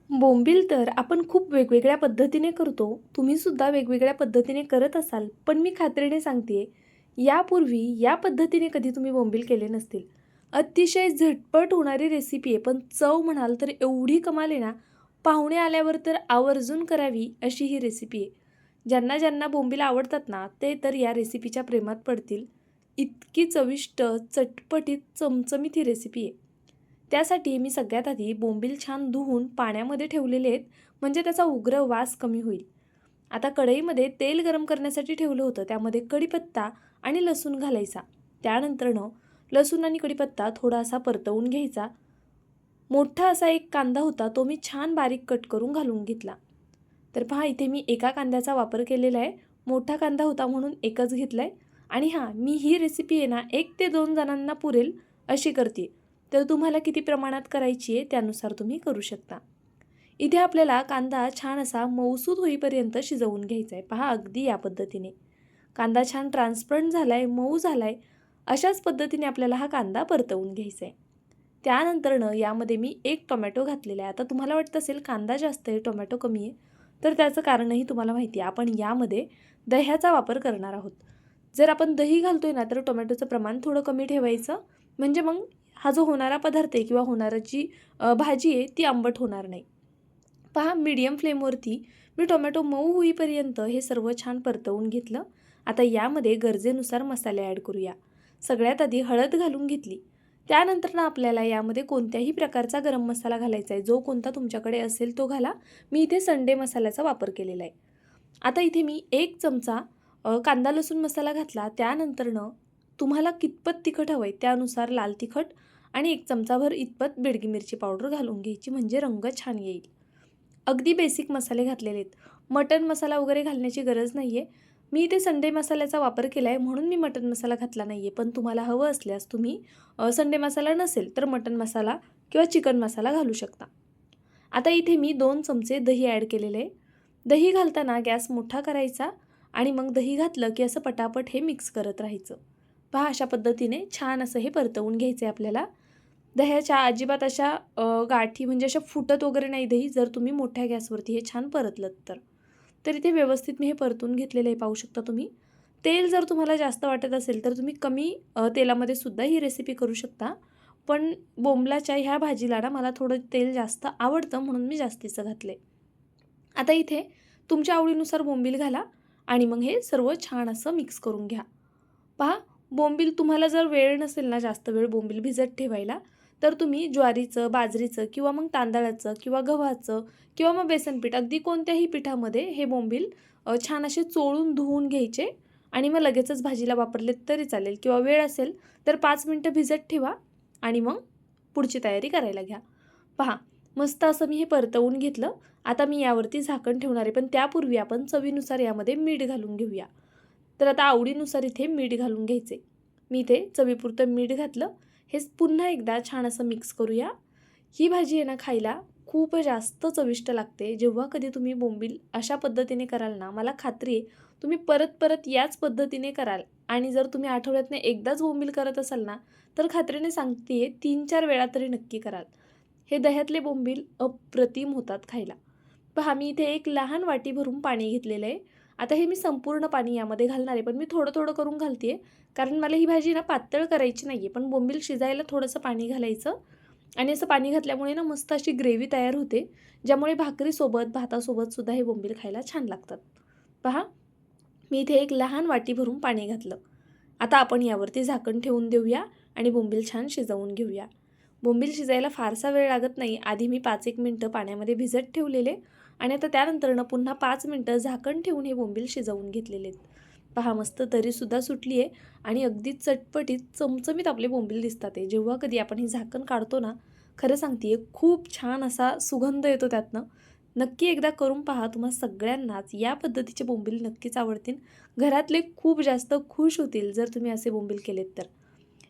बोंबील तर आपण खूप वेगवेगळ्या पद्धतीने करतो. तुम्हीसुद्धा वेगवेगळ्या पद्धतीने करत असाल, पण मी खात्रीने सांगते यापूर्वी या पद्धतीने कधी तुम्ही बोंबील केले नसतील. अतिशय झटपट होणारी रेसिपी आहे, पण चव म्हणाल तर एवढी कमाल आहे ना, पाहुणे आल्यावर तर आवर्जून करावी अशी ही रेसिपी आहे. ज्यांना ज्यांना बोंबील आवडतात ना, ते तर या रेसिपीच्या प्रेमात पडतील. इतकी चविष्ट, चटपटीत, चमचमीत ही रेसिपी आहे. त्यासाठी मी सगळ्यात आधी बोंबील छान धुवून पाण्यामध्ये ठेवलेले आहेत, म्हणजे त्याचा उग्र वास कमी होईल. आता कढईमध्ये तेल गरम करण्यासाठी ठेवलं होतं, त्यामध्ये कढीपत्ता आणि लसूण घालायचा. त्यानंतरनं लसूण आणि कढीपत्ता थोडासा परतवून घ्यायचा. मोठा असा एक कांदा होता, तो मी छान बारीक कट करून घालून घेतला. तर पहा इथे मी एका कांद्याचा वापर केलेला आहे. मोठा कांदा होता म्हणून एकच घेतला आहे. आणि हां, मी ही रेसिपी आहे ना 1 ते 2 जणांना पुरेल अशी करते. तर तुम्हाला किती प्रमाणात करायची आहे त्यानुसार तुम्ही करू शकता. इथे आपल्याला कांदा छान असा मऊसूत होईपर्यंत शिजवून घ्यायचा आहे. पहा अगदी या पद्धतीने. कांदा छान ट्रान्सपरंट झाला आहे, मऊ झाला आहे. अशाच पद्धतीने आपल्याला हा कांदा परतवून घ्यायचा आहे. त्यानंतरनं यामध्ये मी 1 टोमॅटो घातलेला आहे. आता तुम्हाला वाटत असेल कांदा जास्त आहे, टोमॅटो कमी आहे. तर त्याचं कारणही तुम्हाला माहिती आहे. आपण यामध्ये दह्याचा वापर करणार आहोत. जर आपण दही घालतोय ना, तर टोमॅटोचं प्रमाण थोडं कमी ठेवायचं. म्हणजे मग हा जो होणारा पदार्थ आहे किंवा होणारा जी भाजी आहे ती आंबट होणार नाही. पहा मीडियम फ्लेमवरती मी टोमॅटो मऊ होईपर्यंत हे सर्व छान परतवून घेतलं. आता यामध्ये गरजेनुसार मसाले ॲड करूया. सगळ्यात आधी हळद घालून घेतली. त्यानंतर ना आपल्याला यामध्ये कोणत्याही प्रकारचा गरम मसाला घालायचा आहे. जो कोणता तुमच्याकडे असेल तो घाला. मी इथे संडे मसाल्याचा वापर केलेला आहे. आता इथे मी 1 चमचा कांदा लसूण मसाला घातला. त्यानंतरनं तुम्हाला कितपत तिखट हवं आहे त्यानुसार लाल तिखट आणि 1 चमचाभर इतपत बेडगी मिरची पावडर घालून घ्यायची, म्हणजे रंग छान येईल. अगदी बेसिक मसाले घातलेले आहेत. मटण मसाला वगैरे घालण्याची गरज नाही आहे. मी इथे संडे मसाल्याचा वापर केला आहे म्हणून मी मटण मसाला घातला नाही आहे. पण तुम्हाला हवं असल्यास तुम्ही संडे मसाला नसेल तर मटण मसाला किंवा चिकन मसाला घालू शकता. आता इथे मी 2 चमचे दही ॲड केलेले आहे. दही घालताना गॅस मोठा करायचा आणि मग दही घातलं की असं पटापट हे मिक्स करत राहायचं. पहा अशा पद्धतीने छान असं हे परतवून घ्यायचं आहे आपल्याला. दह्याच्या अजिबात अशा गाठी म्हणजे अशा फुटत वगैरे नाही दही, जर तुम्ही मोठ्या गॅसवरती हे छान परतलत तर. तर इथे व्यवस्थित मी हे परतून घेतलेलं आहे पाहू शकता तुम्ही. तेल जर तुम्हाला जास्त वाटत असेल तर तुम्ही कमी तेलामध्ये सुद्धा ही रेसिपी करू शकता. पण बोंबलाच्या ह्या भाजीला ना मला थोडं तेल जास्त आवडतं म्हणून मी जास्तीचं घातलं आहे. आता इथे तुमच्या आवडीनुसार बोंबील घाला आणि मग हे सर्व छान असं मिक्स करून घ्या. पहा बोंबील तुम्हाला जर वेळ नसेल ना जास्त वेळ बोंबील भिजत ठेवायला, तर तुम्ही ज्वारीचं, बाजरीचं किंवा मग तांदळाचं किंवा गव्हाचं किंवा मग बेसन पीठ अगदी कोणत्याही पिठामध्ये हे बोंबील छान असे चोळून धुवून घ्यायचे आणि मग लगेचच भाजीला वापरलेत तरी चालेल किंवा वेळ असेल तर 5 मिनटं भिजत ठेवा आणि मग पुढची तयारी करायला घ्या. पहा मस्त असं मी हे परतवून घेतलं. आता मी यावरती झाकण ठेवणार आहे, पण त्यापूर्वी आपण चवीनुसार यामध्ये मीठ घालून घेऊया. तर आता आवडीनुसार इथे मीठ घालून घ्यायचे. मी इथे चवीपुरतं मीठ घातलं. हे पुन्हा एकदा छान असं मिक्स करूया. ही भाजी आहे ना खायला खूप जास्त चविष्ट लागते. जेव्हा कधी तुम्ही बोंबील अशा पद्धतीने कराल ना, मला खात्री आहे तुम्ही परत परत याच पद्धतीने कराल. आणि जर तुम्ही आठवड्यातनं एकदाच बोंबील करत असाल ना, तर खात्रीने सांगते आहे 3-4 वेळा तरी नक्की कराल. हे दह्यातले बोंबील अप्रतिम होतात खायला. पहा मी इथे एक लहान वाटी भरून पाणी घेतलेलं आहे. आता हे मी संपूर्ण पाणी यामध्ये घालणार आहे, पण मी थोडं थोडं करून घालते आहे. कारण मला ही भाजी ना पातळ करायची नाही आहे, पण बोंबील शिजायला थोडंसं पाणी घालायचं आणि असं पाणी घातल्यामुळे ना मस्त अशी ग्रेव्ही तयार होते, ज्यामुळे भाकरीसोबत, भातासोबतसुद्धा हे बोंबील खायला छान लागतात. पहा मी इथे एक लहान वाटी भरून पाणी घातलं. आता आपण यावरती झाकण ठेवून देऊया आणि बोंबील छान शिजवून घेऊया. बोंबील शिजायला फारसा वेळ लागत नाही. आधी मी 5-1 मिनटं पाण्यामध्ये भिजत ठेवलेले आणि आता त्यानंतरनं पुन्हा 5 मिनटं झाकण ठेवून हे बोंबील शिजवून घेतलेले आहेत. पहा मस्त तरीसुद्धा सुटली आहे आणि अगदी चटपटीत चमचमीत आपले बोंबील दिसतात आहे. जेव्हा कधी आपण हे झाकण काढतो ना, खरं सांगते खूप छान असा सुगंध येतो त्यातनं. नक्की एकदा करून पहा. तुम्हा सगळ्यांनाच या पद्धतीचे बोंबील नक्कीच आवडतील. घरातले खूप जास्त खुश होतील जर तुम्ही असे बोंबील केलेत तर.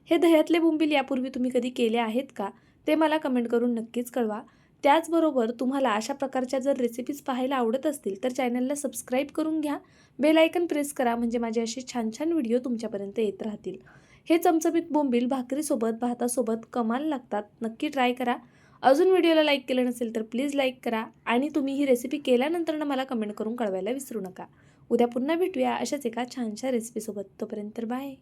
हे दह्यातले बोंबील यापूर्वी तुम्ही कधी केले आहेत का? ते मला कमेंट करून नक्कीच कळवा. त्याचबरोबर तुम्हाला अशा प्रकारच्या जर रेसिपीज पाहायला आवडत असतील तर चॅनलला सबस्क्राईब करून घ्या. बेल आयकन प्रेस करा, म्हणजे माझे असे छान छान व्हिडिओ तुमच्यापर्यंत येत राहतील. हे चमचमीत बोंबील भाकरीसोबत, भातासोबत कमाल लागतात. नक्की ट्राय करा. अजून व्हिडिओला लाईक केलं नसेल तर प्लीज लाईक करा आणि तुम्ही ही रेसिपी केल्यानंतर मला कमेंट करून कळवायला विसरू नका. उद्या पुन्हा भेटूया अशाच एका छानशा रेसिपीसोबत. तोपर्यंत बाय.